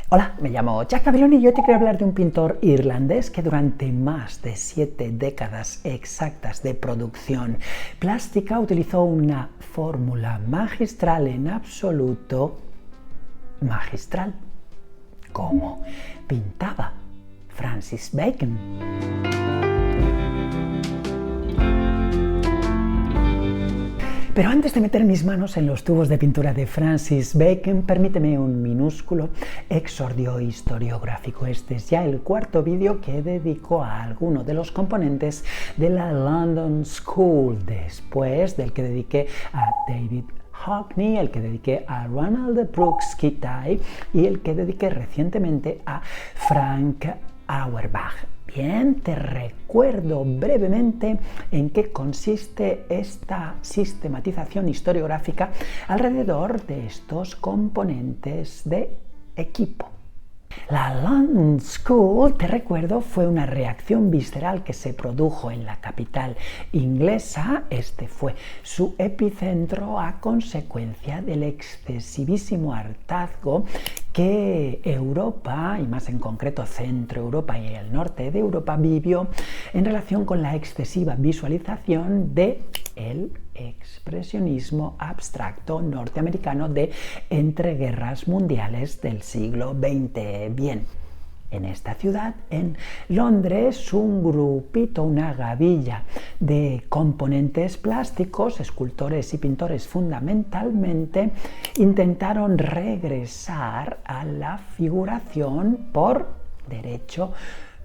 Hola, me llamo Jack Gabilón y yo te quiero hablar de un pintor irlandés que durante más de 7 décadas exactas de producción plástica utilizó una fórmula magistral en absoluto magistral. ¿Cómo pintaba Francis Bacon? Pero antes de meter mis manos en los tubos de pintura de Francis Bacon, permíteme un minúsculo exordio historiográfico. Este es ya el cuarto vídeo que dedico a alguno de los componentes de la London School, después del que dediqué a David Hockney, el que dediqué a Ronald Brooks Kitaj y el que dediqué recientemente a Frank Auerbach. Bien, te recuerdo brevemente en qué consiste esta sistematización historiográfica alrededor de estos componentes de equipo. La London School, te recuerdo, fue una reacción visceral que se produjo en la capital inglesa. Este fue su epicentro a consecuencia del excesivísimo hartazgo que Europa, y más en concreto Centro Europa y el norte de Europa, vivió en relación con la excesiva visualización de el expresionismo abstracto norteamericano de entreguerras mundiales del siglo XX. Bien, en esta ciudad, en Londres, un grupito, una gavilla de componentes plásticos, escultores y pintores fundamentalmente, intentaron regresar a la figuración por derecho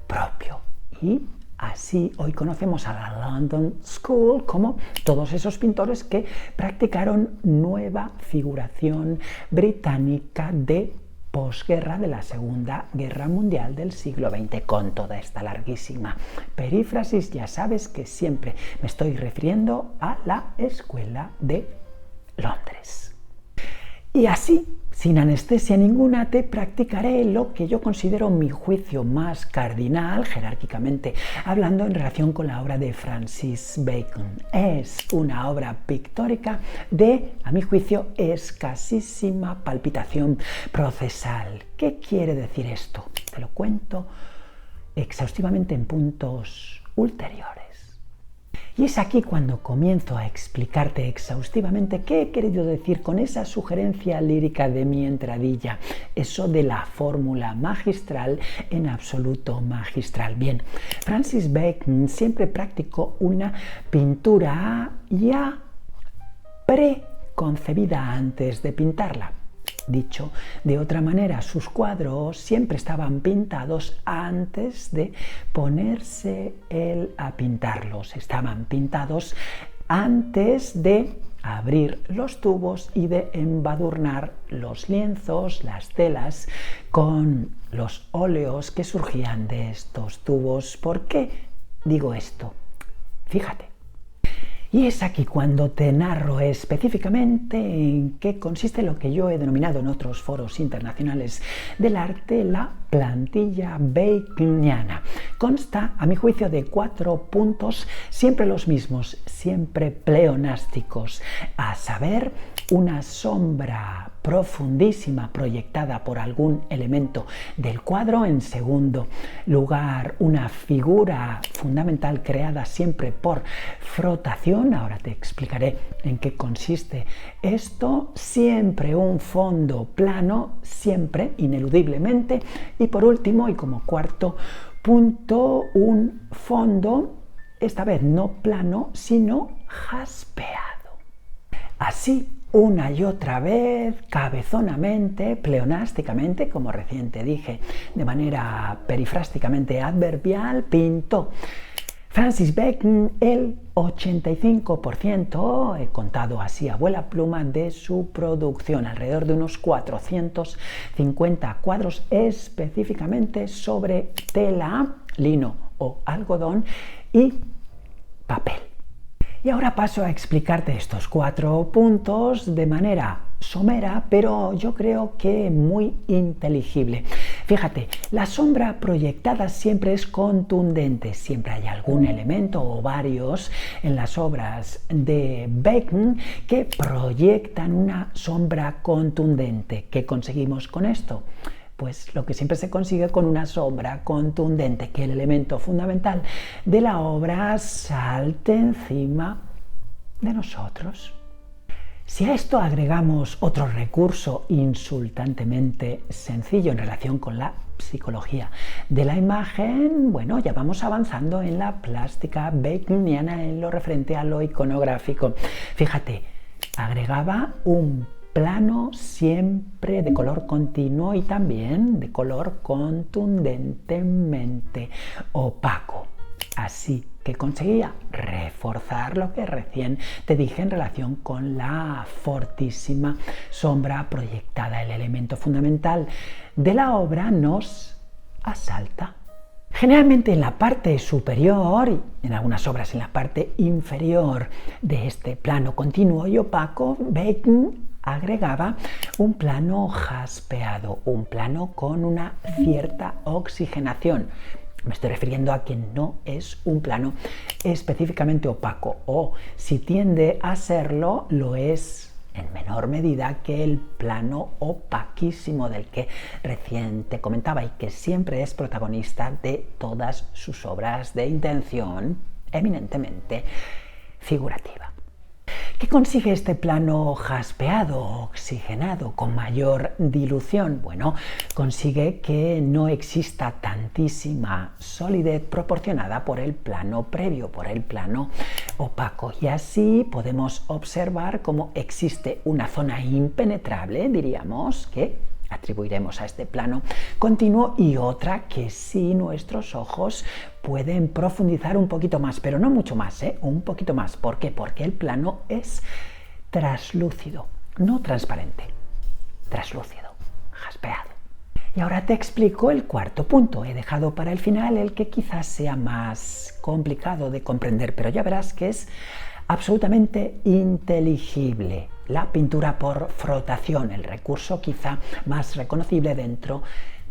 propio. Y así hoy conocemos a la London School como todos esos pintores que practicaron nueva figuración británica de posguerra de la Segunda Guerra Mundial del siglo XX. Con toda esta larguísima perífrasis, ya sabes que siempre me estoy refiriendo a la Escuela de Londres. Y así, sin anestesia ninguna, te practicaré lo que yo considero mi juicio más cardinal, jerárquicamente hablando, en relación con la obra de Francis Bacon. Es una obra pictórica de, a mi juicio, escasísima palpitación procesal. ¿Qué quiere decir esto? Te lo cuento exhaustivamente en puntos ulteriores. Y es aquí cuando comienzo a explicarte exhaustivamente qué he querido decir con esa sugerencia lírica de mi entradilla, eso de la fórmula magistral en absoluto magistral. Bien, Francis Bacon siempre practicó una pintura ya preconcebida antes de pintarla. Dicho de otra manera, sus cuadros siempre estaban pintados antes de ponerse él a pintarlos. Estaban pintados antes de abrir los tubos y de embadurnar los lienzos, las telas, con los óleos que surgían de estos tubos. ¿Por qué digo esto? Fíjate. Y es aquí cuando te narro específicamente en qué consiste lo que yo he denominado en otros foros internacionales del arte la plantilla baconiana. Consta, a mi juicio, de 4 puntos, siempre los mismos, siempre pleonásticos, a saber, una sombra profundísima proyectada por algún elemento del cuadro. En segundo lugar, una figura fundamental creada siempre por frotación. Ahora te explicaré en qué consiste esto. Siempre un fondo plano, siempre, ineludiblemente. Y por último, y como cuarto punto, un fondo, esta vez no plano, sino jaspeado. Así, una y otra vez, cabezonamente, pleonásticamente, como recién te dije, de manera perifrásticamente adverbial, pintó Francis Bacon el 85%, he contado así a vuela pluma, de su producción, alrededor de unos 450 cuadros, específicamente sobre tela, lino o algodón y papel. Y ahora paso a explicarte estos 4 puntos de manera somera, pero yo creo que muy inteligible. Fíjate, la sombra proyectada siempre es contundente, siempre hay algún elemento o varios en las obras de Bacon que proyectan una sombra contundente. ¿Qué conseguimos con esto? pues lo que siempre se consigue con una sombra contundente, que el elemento fundamental de la obra salte encima de nosotros. Si a esto agregamos otro recurso insultantemente sencillo en relación con la psicología de la imagen, bueno, ya vamos avanzando en la plástica baconiana en lo referente a lo iconográfico. Fíjate, agregaba un plano siempre de color continuo y también de color contundentemente opaco. Así que conseguía reforzar lo que recién te dije en relación con la fortísima sombra proyectada. El elemento fundamental de la obra nos asalta. Generalmente en la parte superior y en algunas obras en la parte inferior de este plano continuo y opaco, Bacon agregaba un plano jaspeado, un plano con una cierta oxigenación. Me estoy refiriendo a que no es un plano específicamente opaco, o si tiende a serlo, lo es en menor medida que el plano opaquísimo del que recién te comentaba y que siempre es protagonista de todas sus obras de intención eminentemente figurativa. ¿Qué consigue este plano jaspeado, oxigenado, con mayor dilución? Bueno, consigue que no exista tantísima solidez proporcionada por el plano previo, por el plano opaco. Y así podemos observar cómo existe una zona impenetrable, diríamos, que atribuiremos a este plano continuo, y otra que sí nuestros ojos pueden profundizar un poquito más, pero no mucho más, un poquito más. ¿Por qué? Porque el plano es traslúcido, no transparente, traslúcido, jaspeado. Y ahora te explico el cuarto punto. He dejado para el final el que quizás sea más complicado de comprender, pero ya verás que es absolutamente inteligible. La pintura por frotación, el recurso quizá más reconocible dentro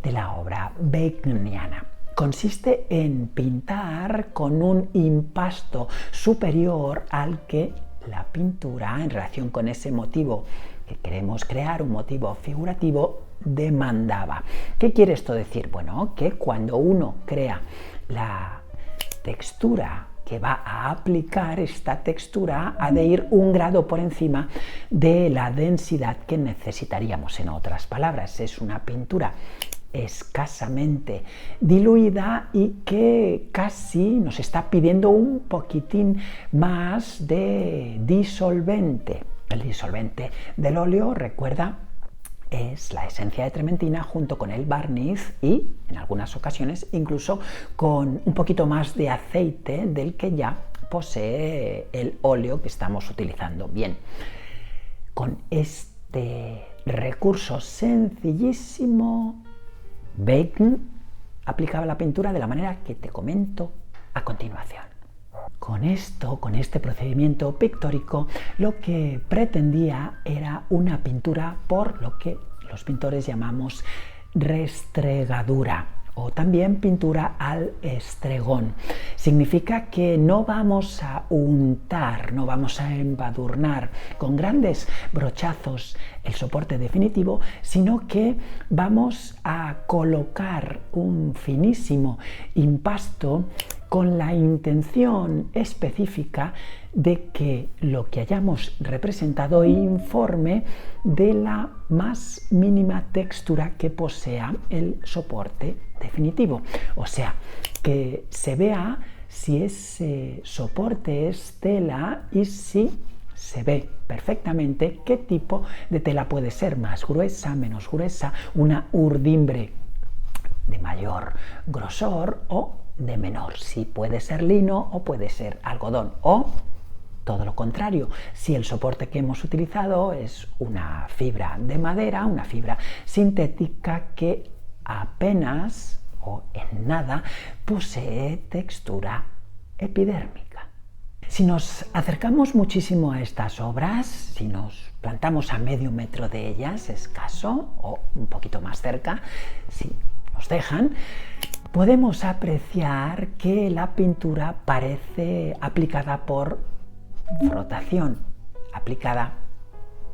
de la obra baconiana. Consiste en pintar con un impasto superior al que la pintura, en relación con ese motivo que queremos crear, un motivo figurativo, demandaba. ¿Qué quiere esto decir? Bueno, que cuando uno crea la textura que va a aplicar, esta textura ha de ir un grado por encima de la densidad que necesitaríamos. En otras palabras, es una pintura escasamente diluida y que casi nos está pidiendo un poquitín más de disolvente. El disolvente del óleo, recuerda, es la esencia de trementina junto con el barniz y, en algunas ocasiones, incluso con un poquito más de aceite del que ya posee el óleo que estamos utilizando. Bien, con este recurso sencillísimo, Bacon aplicaba la pintura de la manera que te comento a continuación. Con este procedimiento pictórico, lo que pretendía era una pintura por lo que los pintores llamamos restregadura, o también pintura al estregón. Significa que no vamos a untar, no vamos a embadurnar con grandes brochazos el soporte definitivo, sino que vamos a colocar un finísimo impasto con la intención específica de que lo que hayamos representado informe de la más mínima textura que posea el soporte definitivo. O sea, que se vea si ese soporte es tela y si se ve perfectamente qué tipo de tela puede ser, más gruesa, menos gruesa, una urdimbre de mayor grosor o de menor, si puede ser lino o puede ser algodón, o todo lo contrario, si el soporte que hemos utilizado es una fibra de madera, una fibra sintética que apenas o en nada posee textura epidérmica. Si nos acercamos muchísimo a estas obras, si nos plantamos a medio metro de ellas, escaso, o un poquito más cerca, si nos dejan, podemos apreciar que la pintura parece aplicada por frotación, aplicada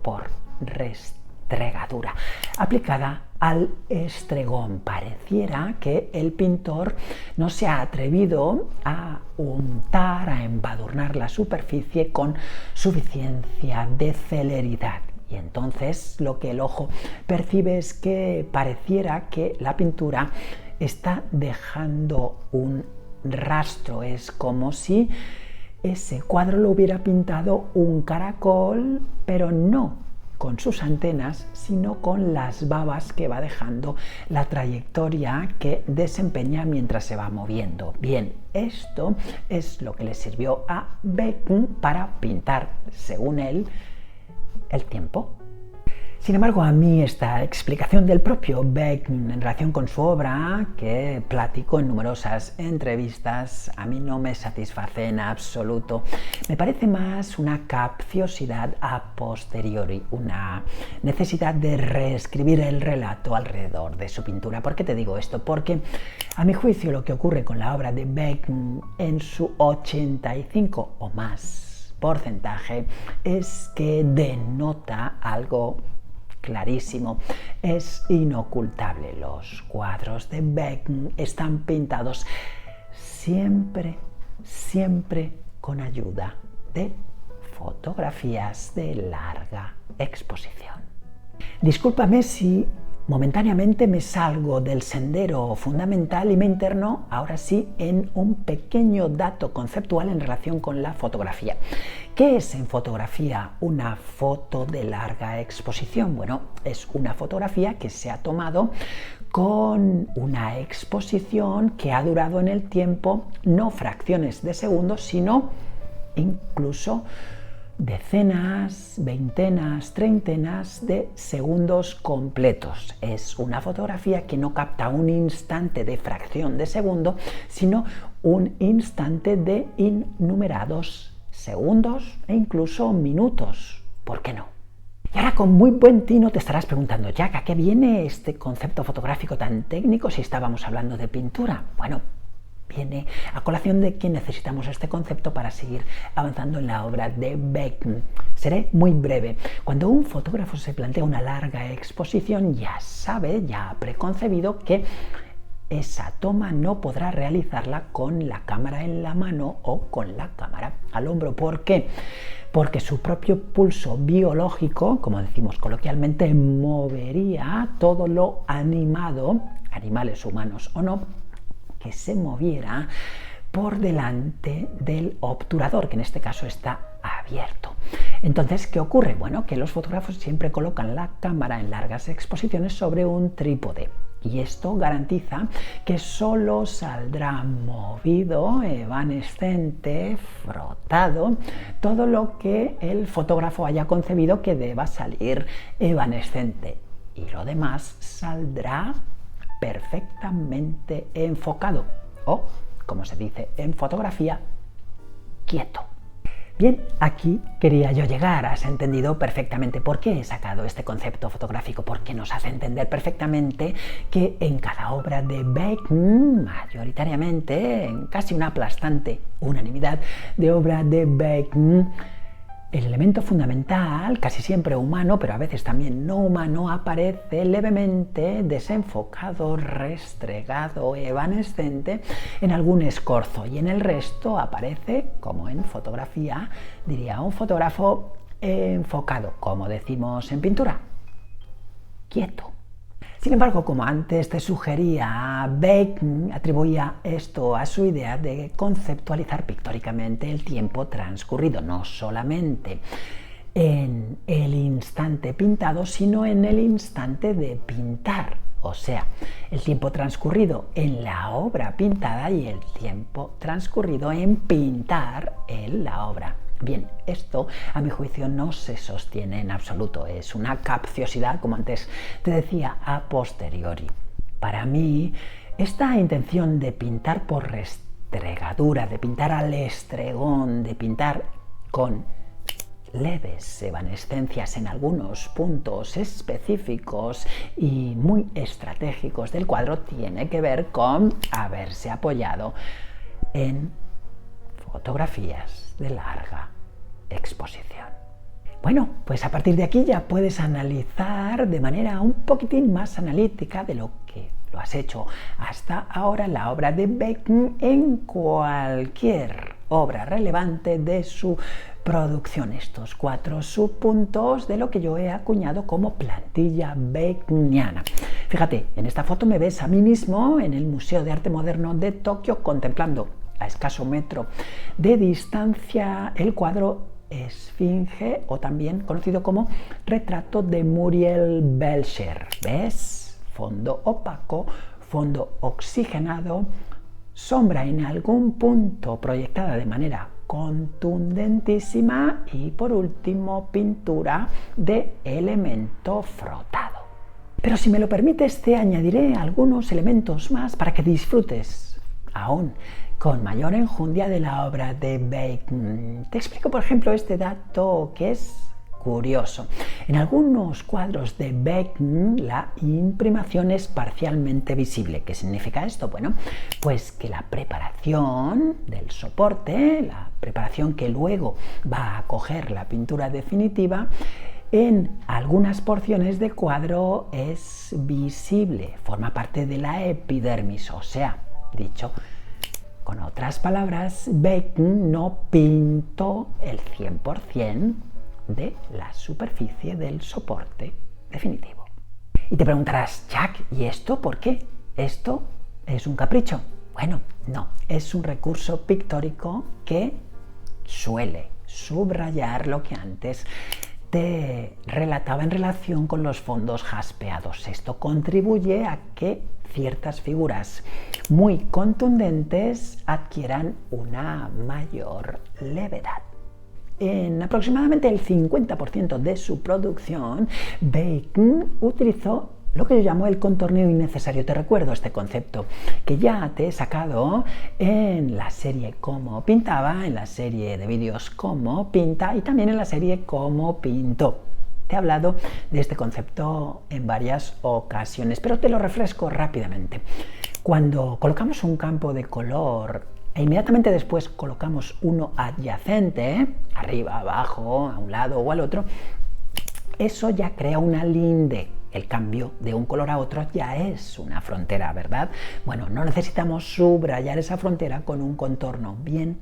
por restregadura, aplicada al estregón. Pareciera que el pintor no se ha atrevido a untar, a embadurnar la superficie con suficiencia de celeridad. Y entonces lo que el ojo percibe es que pareciera que la pintura está dejando un rastro. Es como si ese cuadro lo hubiera pintado un caracol, pero no con sus antenas, sino con las babas que va dejando, la trayectoria que desempeña mientras se va moviendo. Bien, esto es lo que le sirvió a Bacon para pintar, según él, el tiempo. Sin embargo, a mí esta explicación del propio Bacon en relación con su obra, que platicó en numerosas entrevistas, a mí no me satisface en absoluto. Me parece más una capciosidad a posteriori, una necesidad de reescribir el relato alrededor de su pintura. ¿Por qué te digo esto? Porque a mi juicio lo que ocurre con la obra de Bacon en su 85 o más porcentaje es que denota algo clarísimo, es inocultable. Los cuadros de Bacon están pintados siempre con ayuda de fotografías de larga exposición. Discúlpame si momentáneamente me salgo del sendero fundamental y me interno ahora sí en un pequeño dato conceptual en relación con la fotografía. ¿Qué es en fotografía una foto de larga exposición? Bueno, es una fotografía que se ha tomado con una exposición que ha durado en el tiempo no fracciones de segundos, sino incluso decenas, veintenas, treintenas de segundos completos. Es una fotografía que no capta un instante de fracción de segundo, sino un instante de innumerados segundos e incluso minutos. ¿Por qué no? Y ahora con muy buen tino te estarás preguntando, Jack, ¿a qué viene este concepto fotográfico tan técnico si estábamos hablando de pintura? Bueno, viene a colación de que necesitamos este concepto para seguir avanzando en la obra de Bacon. Seré muy breve. Cuando un fotógrafo se plantea una larga exposición, ya sabe, ya ha preconcebido que esa toma no podrá realizarla con la cámara en la mano o con la cámara al hombro. ¿Por qué? Porque su propio pulso biológico, como decimos coloquialmente, movería todo lo animado, animales humanos o no, que se moviera por delante del obturador, que en este caso está abierto. Entonces, ¿qué ocurre? Bueno, que los fotógrafos siempre colocan la cámara en largas exposiciones sobre un trípode. Y esto garantiza que solo saldrá movido, evanescente, frotado, todo lo que el fotógrafo haya concebido que deba salir evanescente. Y lo demás saldrá perfectamente enfocado, o, como se dice en fotografía, quieto. Bien, aquí quería yo llegar. Has entendido perfectamente por qué he sacado este concepto fotográfico, porque nos hace entender perfectamente que en cada obra de Bacon, mayoritariamente, en casi una aplastante unanimidad de obra de Bacon, el elemento fundamental, casi siempre humano, pero a veces también no humano, aparece levemente desenfocado, restregado, evanescente en algún escorzo, y en el resto aparece, como en fotografía, diría un fotógrafo, enfocado, como decimos en pintura, quieto. Sin embargo, como antes te sugería, Bacon atribuía esto a su idea de conceptualizar pictóricamente el tiempo transcurrido, no solamente en el instante pintado, sino en el instante de pintar. O sea, el tiempo transcurrido en la obra pintada y el tiempo transcurrido en pintar en la obra. Bien, esto a mi juicio no se sostiene en absoluto, es una capciosidad, como antes te decía, a posteriori. Para mí, esta intención de pintar por restregadura, de pintar al estregón, de pintar con leves evanescencias en algunos puntos específicos y muy estratégicos del cuadro, tiene que ver con haberse apoyado en fotografías de larga exposición. Bueno, pues a partir de aquí ya puedes analizar de manera un poquitín más analítica de lo que lo has hecho hasta ahora la obra de Bacon en cualquier obra relevante de su producción. Estos 4 subpuntos de lo que yo he acuñado como plantilla baconiana. Fíjate, en esta foto me ves a mí mismo en el Museo de Arte Moderno de Tokio contemplando a escaso metro de distancia el cuadro Esfinge, o también conocido como Retrato de Muriel Belcher. ¿Ves? Fondo opaco, fondo oxigenado, sombra en algún punto proyectada de manera contundentísima y por último pintura de elemento frotado. Pero si me lo permites te añadiré algunos elementos más para que disfrutes aún con mayor enjundia de la obra de Bacon. Te explico, por ejemplo, este dato que es curioso. En algunos cuadros de Bacon la imprimación es parcialmente visible. ¿Qué significa esto? Bueno, pues que la preparación del soporte, la preparación que luego va a acoger la pintura definitiva, en algunas porciones de cuadro es visible, forma parte de la epidermis, o sea, dicho con otras palabras, Bacon no pintó el 100% de la superficie del soporte definitivo. Y te preguntarás, Jack, ¿y esto por qué? ¿Esto es un capricho? Bueno, no, es un recurso pictórico que suele subrayar lo que antes te relataba en relación con los fondos jaspeados. Esto contribuye a que ciertas figuras muy contundentes adquieran una mayor levedad. En aproximadamente el 50% de su producción, Bacon utilizó lo que yo llamo el contorneo innecesario. Te recuerdo este concepto que ya te he sacado en la serie Cómo pintaba, en la serie de vídeos Cómo pinta y también en la serie Cómo pintó. Te he hablado de este concepto en varias ocasiones, pero te lo refresco rápidamente. Cuando colocamos un campo de color e inmediatamente después colocamos uno adyacente, arriba, abajo, a un lado o al otro, eso ya crea una linde. El cambio de un color a otro ya es una frontera, ¿verdad? Bueno, no necesitamos subrayar esa frontera con un contorno. Bien,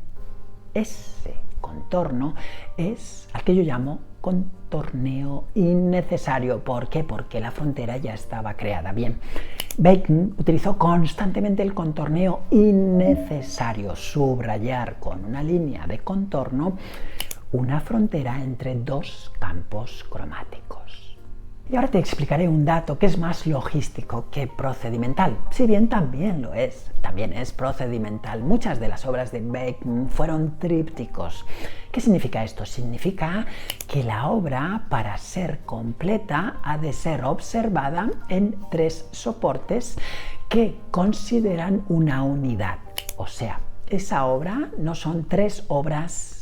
ese contorno es al que yo llamo contorneo innecesario. ¿Por qué? Porque la frontera ya estaba creada. Bien, Bacon utilizó constantemente el contorneo innecesario, subrayar con una línea de contorno una frontera entre dos campos cromáticos. Y ahora te explicaré un dato que es más logístico que procedimental, si bien también lo es, también es procedimental. Muchas de las obras de Bacon fueron trípticos. ¿Qué significa esto? Significa que la obra, para ser completa, ha de ser observada en 3 soportes que consideran una unidad. O sea, esa obra no son 3 obras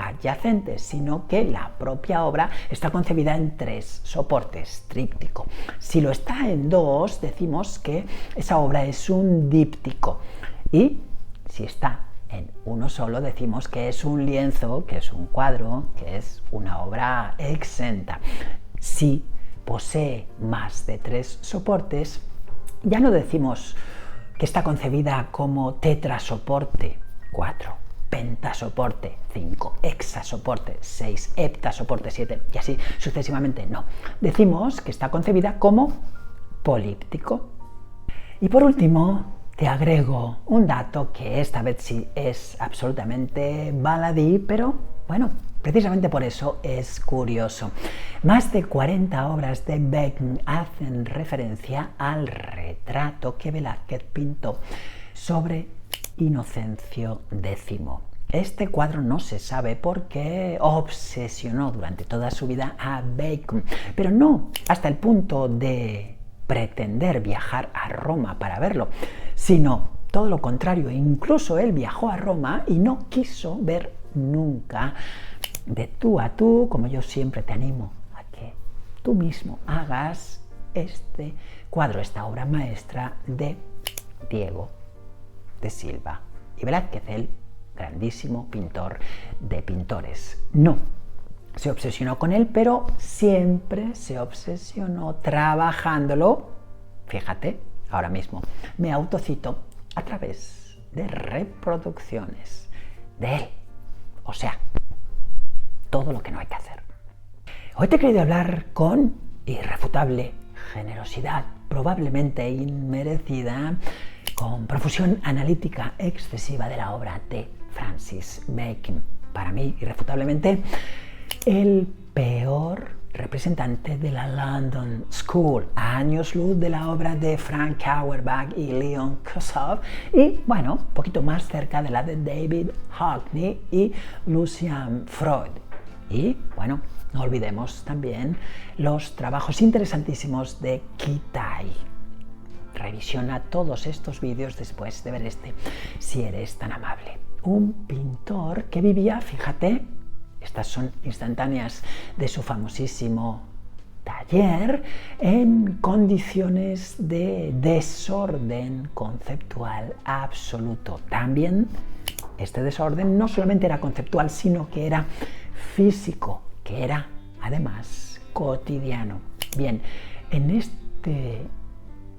adyacentes, sino que la propia obra está concebida en 3 soportes, tríptico. Si lo está en 2, decimos que esa obra es un díptico, y si está en uno solo, decimos que es un lienzo, que es un cuadro, que es una obra exenta. Si posee más de 3 soportes, ya no decimos que está concebida como tetrasoporte, 4, pentasoporte 5, hexasoporte 6, heptasoporte 7 y así sucesivamente. No, decimos que está concebida como políptico. Y por último te agrego un dato que esta vez sí es absolutamente baladí, pero bueno, precisamente por eso es curioso. Más de 40 obras de Bacon hacen referencia al retrato que Velázquez pintó sobre Inocencio X. Este cuadro no se sabe por qué obsesionó durante toda su vida a Bacon, pero no hasta el punto de pretender viajar a Roma para verlo, sino todo lo contrario. Incluso él viajó a Roma y no quiso ver nunca. De tú a tú, como yo siempre te animo a que tú mismo hagas este cuadro, esta obra maestra de Diego de Silva y Velázquez, el grandísimo pintor de pintores. No se obsesionó con él, pero siempre se obsesionó trabajándolo. Fíjate, ahora mismo me autocito a través de reproducciones de él. O sea, todo lo que no hay que hacer. Hoy te he querido hablar con irrefutable generosidad, probablemente inmerecida, con profusión analítica excesiva de la obra de Francis Bacon. Para mí, irrefutablemente, el peor representante de la London School, a años luz de la obra de Frank Auerbach y Leon Kossoff, y bueno, un poquito más cerca de la de David Hockney y Lucian Freud. Y bueno, no olvidemos también los trabajos interesantísimos de Kitaj. Revisiona todos estos vídeos después de ver este, si eres tan amable. Un pintor que vivía, fíjate, estas son instantáneas de su famosísimo taller, en condiciones de desorden conceptual absoluto. También este desorden no solamente era conceptual, sino que era físico, que era además cotidiano. Bien, en este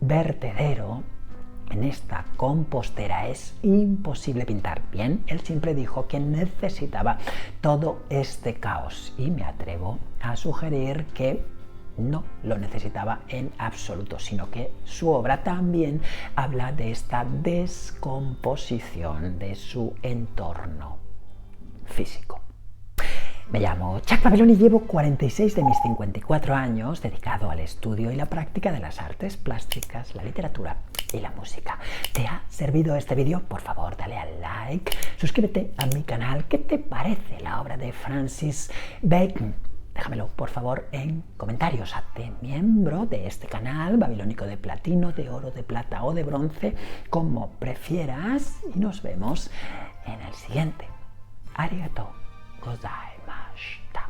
vertedero, en esta compostera, es imposible pintar. Bien, él siempre dijo que necesitaba todo este caos, y me atrevo a sugerir que no lo necesitaba en absoluto, sino que su obra también habla de esta descomposición de su entorno físico. Me llamo Chuck Papelón y llevo 46 de mis 54 años dedicado al estudio y la práctica de las artes plásticas, la literatura y la música. ¿Te ha servido este vídeo? Por favor, dale al like, suscríbete a mi canal. ¿Qué te parece la obra de Francis Bacon? Déjamelo, por favor, en comentarios. Hazte miembro de este canal babilónico de platino, de oro, de plata o de bronce, como prefieras, y nos vemos en el siguiente. Arigato gozaimashita.